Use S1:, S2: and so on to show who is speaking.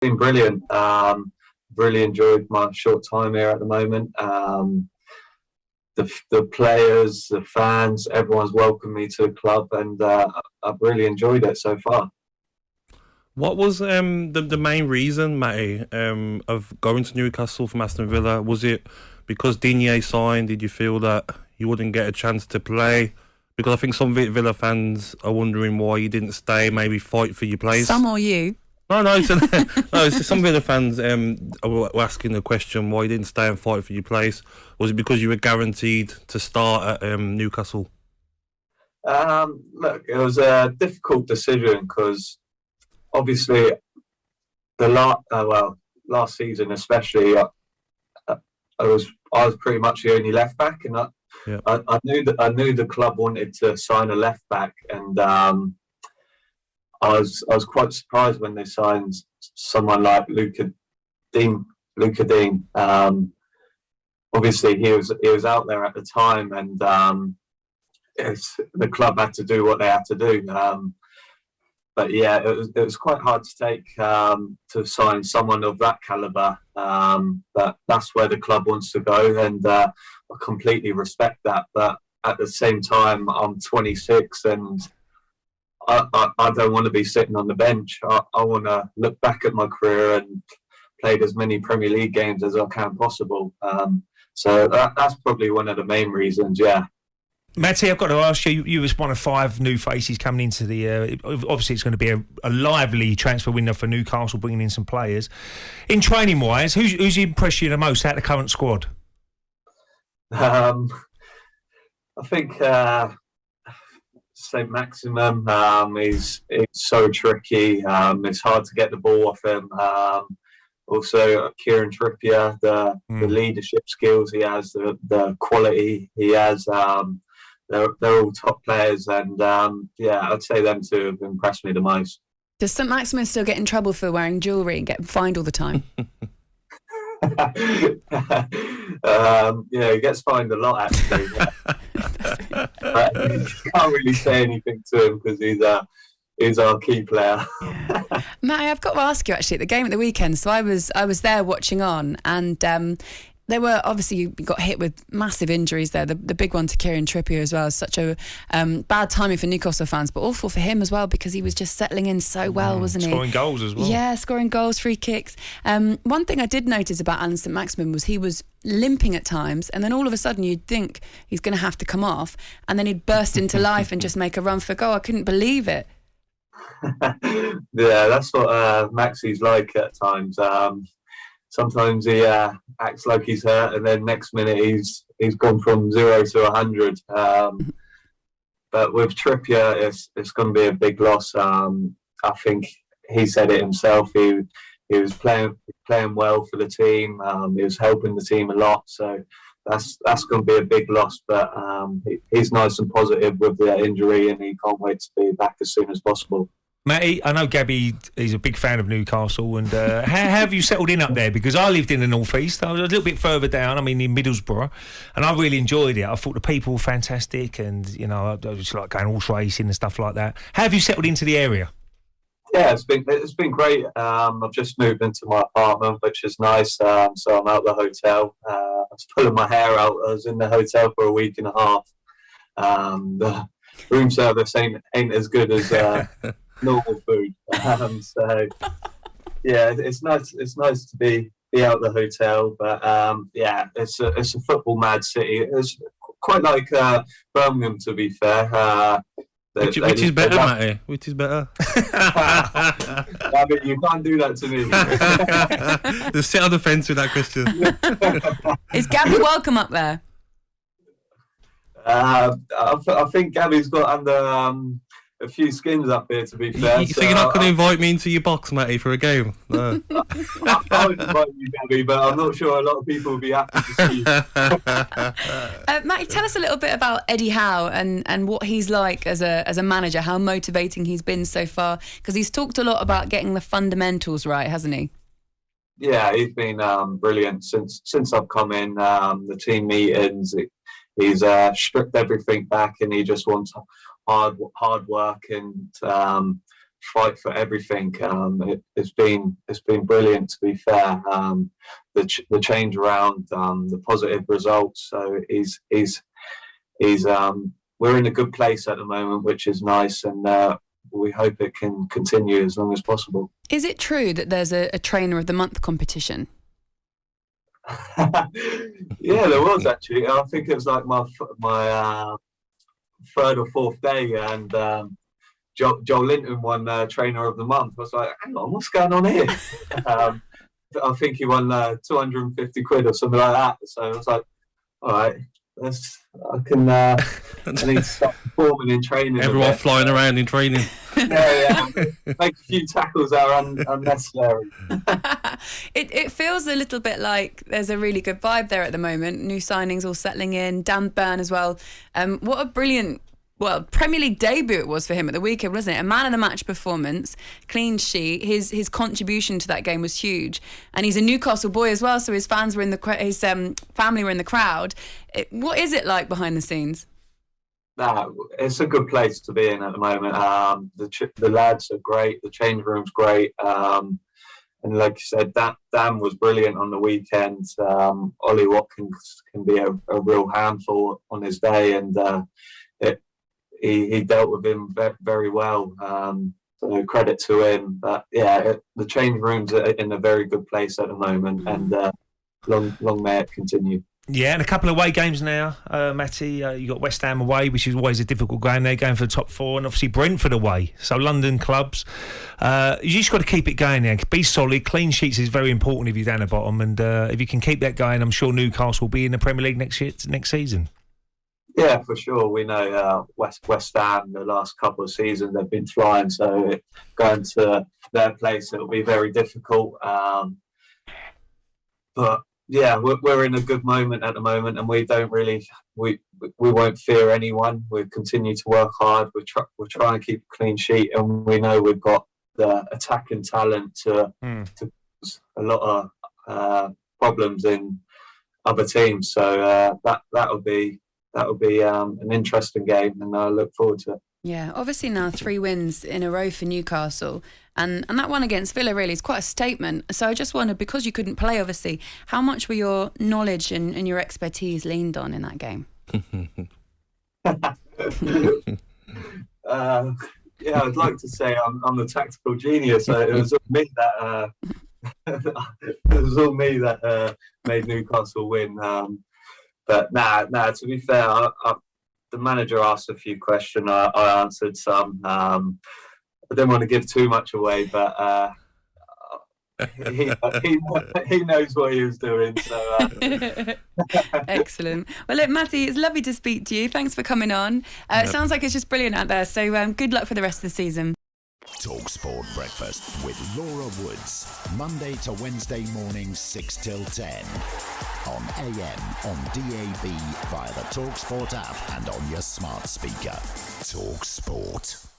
S1: been brilliant. Really enjoyed my short time here at the moment. The players, the fans, everyone's welcomed me to the club, and I've really enjoyed it so far.
S2: What was the main reason, Matty, of going to Newcastle from Aston Villa? Was it because Digne signed? Did you feel that you wouldn't get a chance to play? Because I think some Villa fans are wondering why you didn't stay, maybe fight for your place.
S3: Some or you?
S2: No, some Villa fans were asking the question why you didn't stay and fight for your place. Was it because you were guaranteed to start at Newcastle?
S1: Look, it was a difficult decision because obviously last season especially, I was pretty much the only left back, and I knew the club wanted to sign a left back, and I was quite surprised when they signed someone like Luca Dean. Obviously, he was out there at the time, and the club had to do what they had to do. But yeah, it was quite hard to take to sign someone of that calibre. But that's where the club wants to go, and I completely respect that. But at the same time, I'm 26, and I don't want to be sitting on the bench. I want to look back at my career and played as many Premier League games as I can possible. So that's probably one of the main reasons, yeah.
S4: Matty, I've got to ask you, you was one of 5 new faces coming into the... obviously, it's going to be a lively transfer window for Newcastle, bringing in some players. In training-wise, who's impressed you the most out of the current squad?
S1: I think SaintMaximin, he's so tricky. It's hard to get the ball off him. Also, Kieran Trippier, the leadership skills he has, the quality he has, they're all top players. And I'd say them two have impressed me the most.
S3: Does Saint-Maximin still get in trouble for wearing jewellery and get fined all the time?
S1: He gets fined a lot, actually. But you can't really say anything to him because he's our key player.
S3: Yeah. Matt, I've got to ask you actually, at the game at the weekend, so I was there watching on, and there were obviously, you got hit with massive injuries there. The big one to Kieran Trippier as well. Such a bad timing for Newcastle fans, but awful for him as well because he was just settling in so well, wasn't he?
S4: Scoring goals as well.
S3: Yeah, scoring goals, free kicks. One thing I did notice about Alan Saint-Maximin was he was limping at times, and then all of a sudden you'd think he's going to have to come off, and then he'd burst into life and just make a run for goal. I couldn't believe it.
S1: Yeah, that's what Maxie's like at times. Sometimes he acts like he's hurt, and then next minute he's gone from 0 to 100. But with Trippier, it's going to be a big loss. I think he said it himself. He was playing well for the team. He was helping the team a lot. So that's going to be a big loss. But he's nice and positive with the injury, and he can't wait to be back as soon as possible.
S4: Matty, I know Gabby is a big fan of Newcastle, and how have you settled in up there? Because I lived in the North East. I was a little bit further down, in Middlesbrough, and I really enjoyed it. I thought the people were fantastic, and, I just like going horse racing and stuff like that. How have you settled into the area?
S1: Yeah, it's been great. I've just moved into my apartment, which is nice. So I'm out the hotel. I was pulling my hair out. I was in the hotel for a week and a half. The room service ain't as good as normal food. So yeah, it's nice. It's nice to be out the hotel. But it's a football mad city. It's quite like Birmingham, to be fair.
S2: Which is better, Matty? Which is better?
S1: I mean, you can't do that to me.
S2: Just sit on the fence with that question.
S3: Is Gabby welcome up there?
S1: I think Gabby's got under a few skins up here, to be fair.
S2: So you're not going to invite me into your box, Matty, for a game? No.
S1: I would invite you, Gabby, but I'm not sure a lot of people will be happy to see you.
S3: Matty, tell us a little bit about Eddie Howe and what he's like as a manager, how motivating he's been so far, because he's talked a lot about getting the fundamentals right, hasn't he?
S1: Yeah, he's been brilliant since I've come in. The team meetings, he's stripped everything back, and he just wants hard work and fight for everything. It's been brilliant, to be fair. The change around, the positive results. So we're in a good place at the moment, which is nice, and we hope it can continue as long as possible.
S3: Is it true that there's a Trainer of the Month competition?
S1: Yeah, there was actually. I think it was like my third or fourth day, and Joel Linton won Trainer of the Month. I was like, hang on, what's going on here? I think he won 250 quid or something like that. So I was like, all right, I need to start performing in training.
S2: Everyone flying around in training.
S1: Yeah. Make a few tackles that are unnecessary.
S3: It feels a little bit like there's a really good vibe there at the moment. New signings all settling in. Dan Burn as well. What a brilliant Premier League debut it was for him at the weekend, wasn't it? A man of the match performance, clean sheet. His contribution to that game was huge, and he's a Newcastle boy as well. So his fans were his family were in the crowd. What is it like behind the scenes?
S1: It's a good place to be in at the moment. The lads are great. The change room's great. And like you said, Dan was brilliant on the weekend. Ollie Watkins can be a real handful on his day, and he dealt with him very well. So credit to him. But yeah, the change room's in a very good place at the moment, and long may it continue.
S4: Yeah, and a couple of away games now, Matty. You got West Ham away, which is always a difficult game. They're going for the top four, and obviously Brentford away. So London clubs, you just got to keep it going there. Be solid. Clean sheets is very important if you're down the bottom, and if you can keep that going, I'm sure Newcastle will be in the Premier League next season.
S1: Yeah, for sure. We know West Ham, the last couple of seasons, they've been flying. So going to their place, it'll be very difficult. But yeah, we're in a good moment at the moment, and we don't really we won't fear anyone. We continue to work hard. We're trying to keep a clean sheet, and we know we've got the attacking talent to cause a lot of problems in other teams. So that'll be an interesting game, and I look forward to it.
S3: Yeah, obviously now 3 wins in a row for Newcastle, and that one against Villa really is quite a statement. So I just wondered, because you couldn't play, obviously, how much were your knowledge and your expertise leaned on in that game?
S1: Yeah, I'd like to say I'm the tactical genius. So it was all me that made Newcastle win. But to be fair, the manager asked a few questions. I answered some. I didn't want to give too much away, but he knows what he was doing. So
S3: Excellent. Well, look, Matty, it's lovely to speak to you. Thanks for coming on. It sounds like it's just brilliant out there. So good luck for the rest of the season.
S5: talkSPORT Breakfast with Laura Woods, Monday to Wednesday mornings 6 till 10 on AM, on DAB, via the talkSPORT app and on your smart speaker. talkSPORT.